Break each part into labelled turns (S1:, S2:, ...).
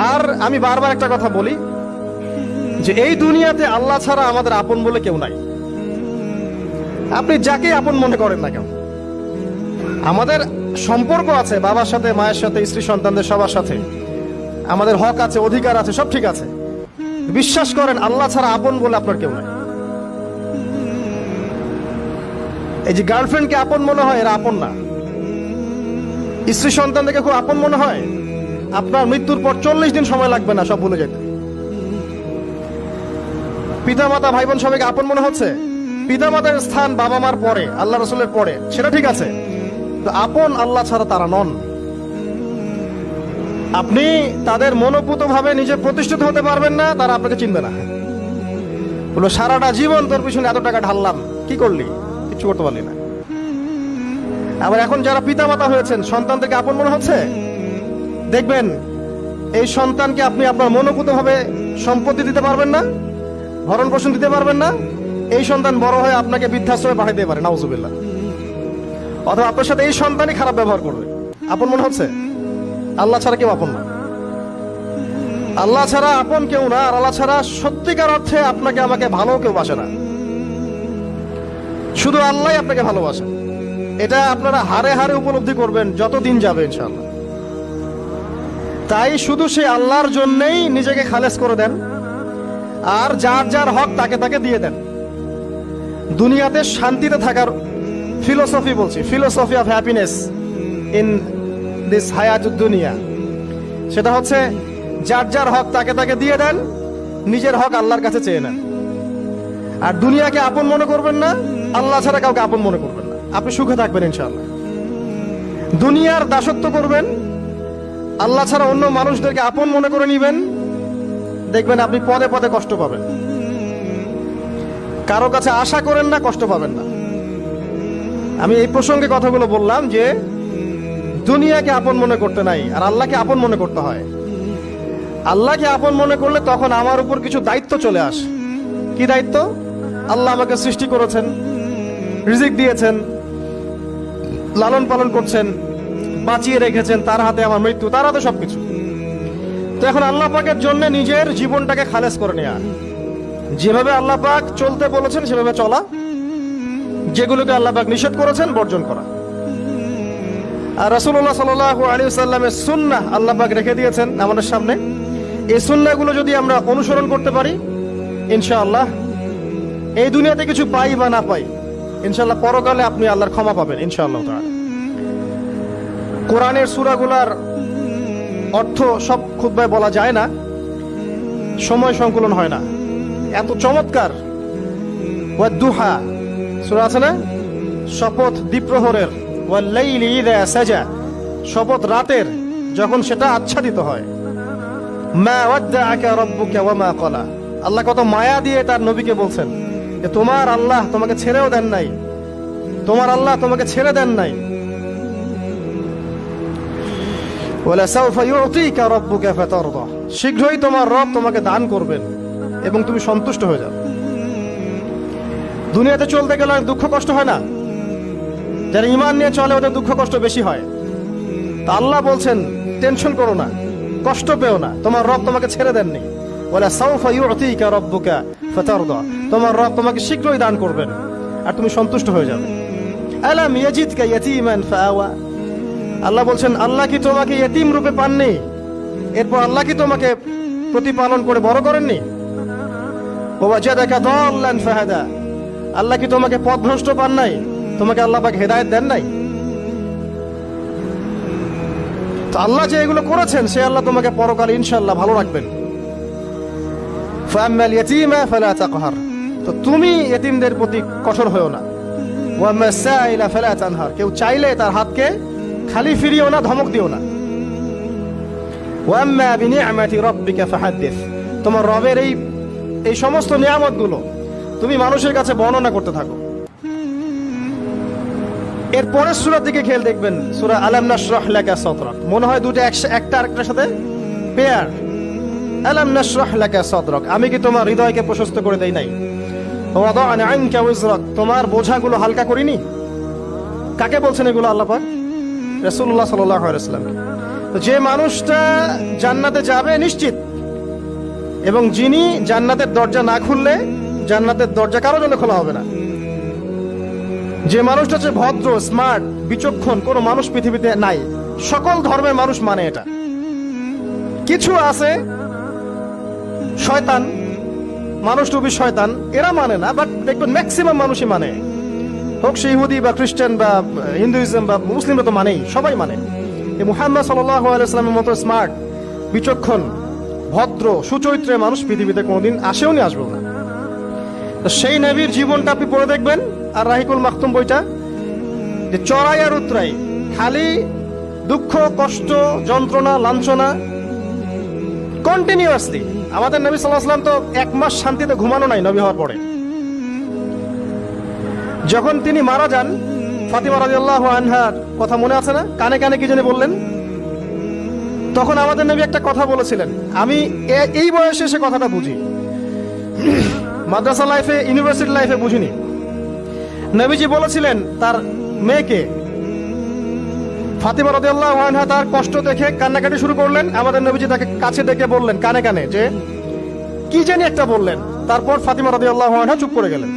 S1: আর আমি বারবার একটা কথা বলি যে এই দুনিয়াতে আল্লাহ ছাড়া আমাদের আপন বলে কেউ নাই। আপনি যাকে আপন মনে করেন না কেন, আমাদের সম্পর্ক আছে বাবার সাথে, মায়ের সাথে, স্ত্রী সন্তানদের সবার সাথে, আমাদের হক আছে, অধিকার আছে, সব ঠিক আছে। বিশ্বাস করেন আল্লাহ ছাড়া আপন বলে আপনার কেউ নাই। এই যে গার্লফ্রেন্ডকে আপন মনে হয়, এরা আপন না। স্ত্রী সন্তানদেরকে খুব আপন মনে হয়, আপনার মৃত্যুর পর 40 দিন সময় লাগবে না সব ভুলে যেতে। পিতা মাতা ভাই বোন সবাইকে আপন মনে হচ্ছে। পিতা মাতার স্থান বাবা মার পরে, আল্লাহ রসুলের পরে, সেটা ঠিক আছে, তো আপন আল্লাহ ছাড়া তারা নন। আপনি তাদের মনোপুত ভাবে নিজে প্রতিষ্ঠিত হতে পারবেন না, তারা আপনাকে চিনবে না। বলো সারাটা জীবন তোর পিছনে এত টাকা ঢাললাম, কি করলি? কিছু করতে পারলি না। আবার এখন যারা পিতা মাতা হয়েছেন, সন্তানদেরকে আপন মনে হচ্ছে, দেখবেন এই সন্তানকে আপনি আপনার মনোপুত ভাবে সম্পত্তি দিতে পারবেন না, ভরণ পোষণ দিতে পারবেন না। এই সন্তান বড় হয়ে আপনাকে বৃদ্ধাশ্রমে পাঠাইতে পারে, নাউজুবিল্লাহ। অথবা আপনার সাথে এই সন্তানই খারাপ ব্যবহার করবে। আপন মনে হচ্ছে? আল্লাহ ছাড়া কেউ আপন না। আল্লাহ ছাড়া আপন কেউ না। আর আল্লাহ ছাড়া সত্যিকার অর্থে আপনাকে আমাকে ভালো কেউ বাসে না। শুধু আল্লাহই আপনাকে ভালোবাসে। এটা আপনারা হারে হারে উপলব্ধি করবেন যত দিন যাবে ইনশাআল্লাহ। তাই শুধু সেই আল্লাহর জন্যই নিজেকে খালেস করে দেন, আর যার যার হক তাকে তাকে দিয়ে দেন। দুনিয়াতে শান্তিতে থাকার ফিলোসফি বলছি, philosophy of happiness in this হায়াতুদ দুনিয়া, সেটা হচ্ছে যার যার হক তাকে তাকে দিয়ে দেন, নিজের হক আল্লাহর কাছে চেয়ে নেন। আর দুনিয়াকে আপন মনে করবেন না, আল্লাহ ছাড়া কাউকে আপন মনে করবেন না। আপনি সুখে থাকবেন ইনশাআল্লাহ। দুনিয়ার দাসত্ব করবেন, আল্লাহ ছাড়া অন্য মানুষদেরকে আপন মনে করে নিবেন, দেখবেন আপনি পদে পদে কষ্ট পাবেন। কারো কাছে আশা করেন না, কষ্ট পাবেন না। আমি এই প্রসঙ্গে কথাগুলো বললাম যে দুনিয়াকে আপন মনে করতে নাই, আর আল্লাহকে আপন মনে করতে হয়। আল্লাহকে আপন মনে করলে তখন আমার উপর কিছু দায়িত্ব চলে আসে। কি দায়িত্ব? আল্লাহ আমাকে সৃষ্টি করেছেন, রিজিক দিয়েছেন, লালন পালন করছেন, বাঁচিয়ে রেখেছেন, তার হাতে আমার মৃত্যু, তার হাতে সবকিছু। তো এখন আল্লাহ পাকের জন্য নিজের জীবনটাকে খালেস করে নেওয়া, যেভাবে আল্লাহ পাক চলতে বলেছেন সেভাবে চলা, যেগুলোকে আল্লাহ পাক নিষেধ করেছেন বর্জন করা। আর রাসূলুল্লাহ সাল্লাল্লাহু আলাইহি ওয়াসাল্লামের সুন্নাহ আল্লাহ পাক রেখে দিয়েছেন আমাদের সামনে। এই সুন্নাহগুলো যদি আমরা অনুসরণ করতে পারি, ইনশাআল্লাহ এই দুনিয়াতে কিছু পাই বা না পাই, ইনশাআল্লাহ পরকালে আপনি আল্লাহর ক্ষমা পাবেন ইনশাআল্লাহ তাআলা। কোরআনের সূরাগুলোর অর্থ সব খুতবায় বলা যায় না, সময় সংকুলন হয় না। এত চমৎকার ওয়াদ-দুহা সূরা আছে না, শপথ দ্বিপ্রহরের, ওয়াল-লাইলি ইযা সাজা, শপথ রাতের যখন সেটা আচ্ছাদিত হয়। মা ওয়াদ্দাআকা রাব্বুকা ওয়া মা ক্বালা, আল্লাহ কত মায়া দিয়ে তার নবীকে বলছেন যে তোমার আল্লাহ তোমাকে ছেড়েও দেন নাই, তোমার আল্লাহ তোমাকে ছেড়ে দেন নাই। ওয়ালাসাউফা ইউতিকা রাব্বুকা ফাতারদা, শীঘ্রই তোমার রব তোমাকে দান করবেন এবং তুমি সন্তুষ্ট হয়ে যাবে। দুনিয়াতে চলতে গেলে দুঃখ কষ্ট হয় না? যারা ঈমান নিয়ে চলে ওদের দুঃখ কষ্ট বেশি হয়। তা আল্লাহ বলছেন টেনশন করো না, কষ্ট পেও না, তোমার রব তোমাকে ছেড়ে দেননি। ওয়ালাসাউফা ইউতিকা রাব্বুকা ফাতারদা, তোমার রব তোমাকে শীঘ্রই দান করবেন আর তুমি সন্তুষ্ট হয়ে যাবে। আলাম ইয়াজিদকা ইয়াতীমান ফাআওয়া, আল্লাহ বলছেন আল্লাহ কি তোমাকে ইতিম রূপে পাননি, এরপর আল্লাহ কি তোমাকে প্রতিপালন করে বড় করেননি? ওয়াজাদাকা দাল্লান ফাহাদা, আল্লাহ কি তোমাকে পথভ্রষ্ট পান নাই, তোমাকে আল্লাহ পাক হেদায়েত দেন নাই? তো আল্লাহ যে এগুলো করেছেন সে আল্লাহ তোমাকে পরকালে ইনশাআল্লাহ ভালো রাখবেন। ফাআম্মাল ইয়াতীমা ফালা তাকহার, তো তুমি ইতিমদের প্রতি কঠোর হয়ো না। ওয়াম্মাস সাইলা ফালা তানহার, কেউ চাইলে তার হাতকে খালি ফিরিও না, ধমক দিও না। ওয়াম্মা বিনিআমাতি রাব্বিকা ফাহাদ্দিস, তোমার রবের এই সমস্ত নিয়ামতগুলো তুমি মানুষের কাছে বর্ণনা করতে থাকো। এর পরের সূরার দিকে খেয়াল দেখবেন, সূরা আলাম নাশরাহ লাকা সাদরাক, মনে হয় দুটো একটা আরেকটার সাথে পেয়ার। আলাম নাশরাহ লাকা সাদরাক, আমি কি তোমার হৃদয়কে প্রশস্ত করে দেই নাই? ওয়াদা'না আনকা ওয়িজরাক, তোমার বোঝাগুলো হালকা করিনি? কাকে বলছেন এগুলো আল্লাহ পাক? রাসূলুল্লাহ সাল্লাল্লাহু আলাইহি ওয়াসাল্লাম। তো যে মানুষটা জান্নাতে যাবে নিশ্চিত, এবং যিনি জান্নাতের দরজা না খুললে জান্নাতের দরজা কারো জন্য খোলা হবে না। যে মানুষটা হচ্ছে ভদ্র, স্মার্ট, বিচক্ষণ, কোনো মানুষ পৃথিবীতে নাই। সকল ধর্মের মানুষ মানে এটা। কিছু আছে শয়তান, মানুষ টুপি শয়তান, এরা মানে না, বাট দেখবেন ম্যাক্সিমাম মানুষই মানে, হোক সে ইহুদি বা খ্রিস্টান বা হিন্দুইজম বা মুসলিমরা তো মানেই, সবাই মানে। এই মুহাম্মদ সাল্লাল্লাহু আলাইহি ওয়াসাল্লামের মতো স্মার্ট, বিচক্ষণ, ভদ্র, সুচরিত্রের মানুষ পৃথিবীতে কোনোদিন আসেও নি, আসবেও না। তো সেই নবীর জীবনটা আপনি পড়ে দেখবেন, আর রাহিকুল মাখতুম বইটা, যে চড়াই আর উতরাই, খালি দুঃখ, কষ্ট, যন্ত্রণা, লাঞ্ছনা, কন্টিনিউয়াসলি। আমাদের নবী সাল্লাল্লাহু আলাইহি ওয়াসাল্লাম তো 1 মাস শান্তিতে ঘুমানো নাই নবী হওয়ার পরে। যখন তিনি মারা যান, ফাতিমা রাদিয়াল্লাহু আনহার কথা মনে আছে না? কানে কানে কি জানি বললেন। তখন আমাদের নবী একটা কথা বলেছিলেন, আমি এই বয়সে সে কথাটা বুঝি, মাদ্রাসা লাইফে, ইউনিভার্সিটি লাইফে বুঝিনি। নবীজি বলেছিলেন তার মেয়েকে, ফাতিমা রাদিয়াল্লাহু আনহা তার কষ্ট দেখে কান্নাকাটি শুরু করলেন। আমাদের নবীজি তাকে কাছে ডেকে বললেন কানে কানে যে কি জানি একটা বললেন। তারপর ফাতিমা রাদিয়াল্লাহু আনহা চুপ করে গেলেন।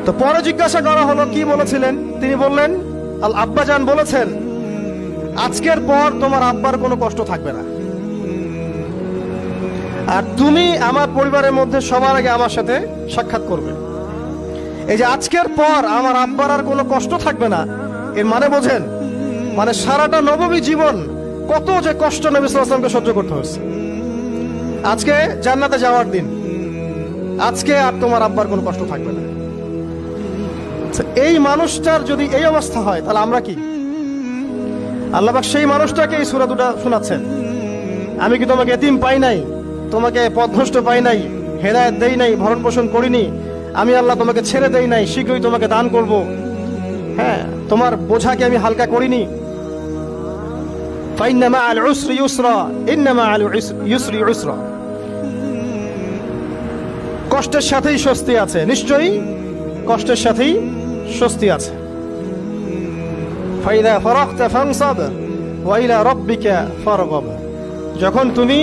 S1: তো পরে জিজ্ঞাসা করা হলো কি বলেছিলেন, তিনি বললেন আল আব্বাজান বলেছেন আজকের পর তোমার আব্বার কোনো কষ্ট থাকবে না, আর তুমি আমার পরিবারের মধ্যে সবার আগে আমার সাথে সাক্ষাৎ করবে। এই যে আজকের পর আমার আব্বার আর কোনো কষ্ট থাকবে না, এর মানে বোঝেন, মানে সারাটা নববী জীবন কত যে কষ্ট নবী সাল্লাল্লাহু আলাইহি ওয়াসাল্লামকে সহ্য করতে হয়েছে। আজকে জান্নাতে যাওয়ার দিন, আজকে আর তোমার আব্বার কোনো কষ্ট থাকবে না। এই মানুষটার যদি এই অবস্থা হয়, তাহলে আমরা কি? আল্লাহ পাক সেই মানুষটাকে এই সূরা দুটো শোনাচ্ছেন, আমি কি তোমাকে এতিম পাই নাই, তোমাকে পথভ্রষ্ট পাই নাই, হেদায়েত দেই নাই, ভরণ পোষণ করিনি, আমি আল্লাহ তোমাকে ছেড়ে দেই নাই, শীঘ্রই তোমাকে দান করব, হ্যাঁ, তোমার বোঝাকে আমি হালকা করিনি। ফাইন্না মাআল উসরি ইউসরা, ইন্না মাআল ইউসরি ইউসরা, কষ্টের সাথেই স্বস্তি আছে, নিশ্চয়ই কষ্টের সাথেই স্বস্তি আছে। ফাইদা ফারাগতা ফানসাব ওয়া ইলা রাব্বিকা ফারগাব, যখন তুমি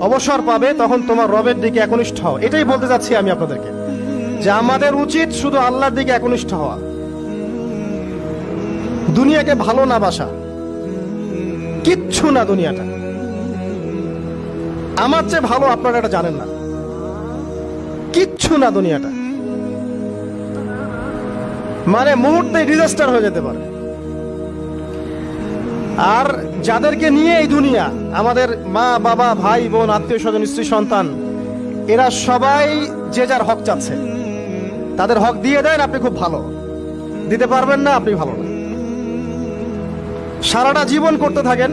S1: অবসর পাবে তখন তোমার রবের দিকে একনিষ্ঠ হও। এটাই বলতে যাচ্ছি আমি আপনাদেরকে, যে আমাদের উচিত শুধু আল্লাহর দিকে একনিষ্ঠ হওয়া, দুনিয়াকে ভালো না বাসা, কিচ্ছু না দুনিয়াটা। আমার চেয়ে ভালো আপনারা এটা জানেন না, কিচ্ছু না দুনিয়াটা, মানে মুহূর্তে ডিজাস্টার হয়ে যেতে পারে। আর যাদেরকে নিয়ে এই দুনিয়া, আমাদের মা বাবা, ভাই বোন, আত্মীয় স্বজন, স্ত্রী সন্তান, এরা সবাই যে যার হক চাচ্ছে, তাদের হক দিয়ে দেন, আপনি খুব ভালো, দিতে পারবেন না, আপনি ভালো না। সারাটা জীবন করতে থাকেন,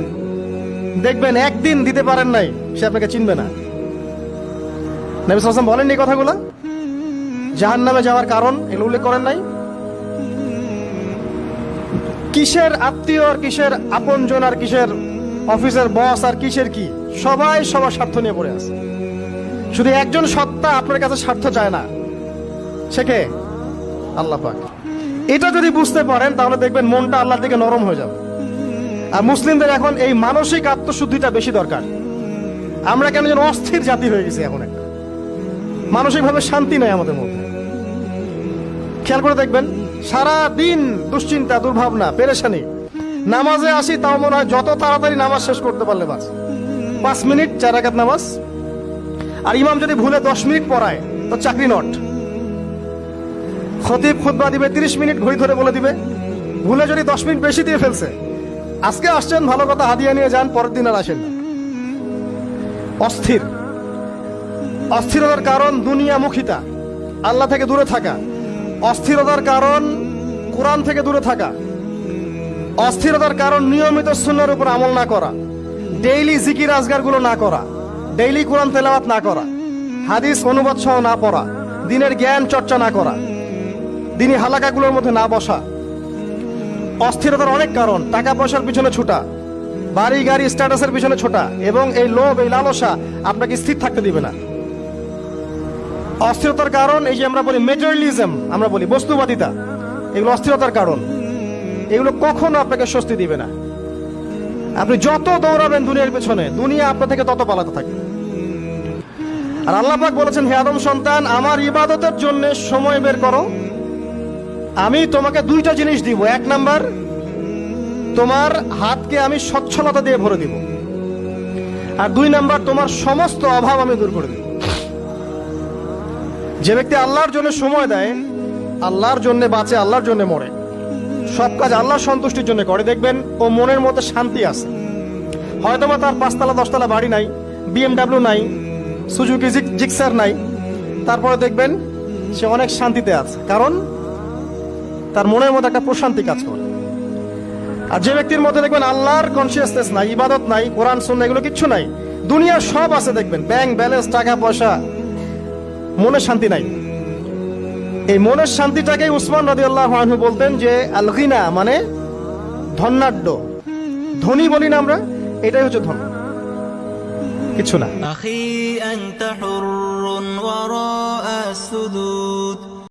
S1: দেখবেন একদিন দিতে পারেন নাই, সে আপনাকে চিনবে না। নবী সাল্লাল্লাহু আলাইহি ওয়াসাল্লাম বলেন এই কথাগুলো, জাহান্নামে যাওয়ার কারণ এগুলো উল্লেখ করেন নাই। কিসের আত্মীয় আর কিসের আপনজন আর কিসের অফিসের বস আর কিসের কি, সবাই সবার স্বার্থ নিয়ে পড়ে আছে। শুধু একজন সত্তা আপনার কাছে স্বার্থ চায় না, সে কে? আল্লাহ পাক। এটা যদি বুঝতে পারেন তাহলে দেখবেন মনটা আল্লাহর দিকে নরম হয়ে যাবে। আর মুসলিমদের এখন এই মানসিক আত্মশুদ্ধিটা বেশি দরকার। আমরা কেন যেন অস্থির জাতি হয়ে গেছি এখন, একটা মানসিকভাবে শান্তি নেই আমাদের মধ্যে। খেয়াল করে দেখবেন সারা দিন দুশ্চিন্তা, দুর্ভাবনা, পেরেশানি। নামাজে আসি তাও মনে হয় যত তাড়াতাড়ি নামাজ শেষ করতে পারলে বাস, 5 মিনিট 4 রাকাত নামাজ। আর ইমাম যদি ভুলে 10 মিনিট পড়ায় তো চাকরি নট। খতিব খুতবা দিবে 30 মিনিট ঘড়ি ধরে বলে দিবে, ভুলে যদি 10 মিনিট বেশি দিয়ে ফেলছে, আজকে আসছেন ভালো কথা, হাদিয়া নিয়ে যান, পরের দিন আর আসেন না। অস্থির। অস্থিরতার কারণ দুনিয়ামুখিতা, আল্লাহ থেকে দূরে থাকা। অস্থিরতার কারণ কোরআন থেকে দূরে থাকা। অস্থিরতার কারণ নিয়মিত সুন্নাহর উপর আমল না করা, ডেইলি জিকির আজগার গুলো না করা, ডেইলি কোরআন তেলাওয়াত না করা, হাদিস অনুবাদ সহ না পড়া, দিনের জ্ঞান চর্চা না করা, দিনী হালাকাগুলোর মধ্যে না বসা। অস্থিরতার অনেক কারণ, টাকা পয়সার পিছনে ছুটা, বাড়ি গাড়ি স্ট্যাটাসের পিছনে ছোটা, এবং এই লোভ, এই লালসা আপনাকে স্থির থাকতে দিবে না। অস্থিরতার কারণ এই যে আমরা বলি মেটেরিয়ালিজম, আমরা বলি বস্তুবাদিতা, এগুলো অস্থিরতার কারণ। এগুলো কখনো আপনাকে স্বস্তি দিবে না। আপনি যত দৌড়াবেন দুনিয়ার পেছনে, দুনিয়া আপনার থেকে তত পালাতে থাকবে। আর আল্লাহ পাক বলেছেন, হে আদম সন্তান, আমার ইবাদতের জন্য সময় বের করো, আমি তোমাকে দুইটা জিনিস দিব। এক নাম্বার, তোমার হাতকে আমি সচ্ছলতা দিয়ে ভরে দিব, আর দুই নাম্বার, তোমার সমস্ত অভাব আমি দূর করে দিব। যে ব্যক্তি আল্লাহর জন্য সময় দেয়, আল্লাহর জন্য বাঁচে, আল্লাহর জন্য মরে, সব কাজ আল্লাহর সন্তুষ্টির জন্য করে, দেখবেন ও মনের মধ্যে শান্তি আছে। হয়তোবা তার 5তলা 10তলা বাড়ি নাই, BMW নাই, সুজুকি জিক্সার নাই, তারপরে দেখবেন সে অনেক শান্তিতে আছে, কারণ তার মনের মধ্যে একটা প্রশান্তি কাজ করে। আর যে ব্যক্তির মধ্যে দেখবেন আল্লাহর কনসিয়াসনেস নাই, ইবাদত নাই, কোরআন সুন্নাহ এগুলো কিচ্ছু নাই, দুনিয়ার সব আছে, দেখবেন ব্যাংক ব্যালেন্স, টাকা পয়সা, মনে শান্তি নাই। এই মনের শান্তিটাকে উসমান রাদিয়াল্লাহু আনহু বলতেন যে আল গিনা, মানে ধনাঢ্য, ধনী বলি না আমরা, এটাই হচ্ছে ধন, কিছু না।
S2: أخي أنت حر وراء السدود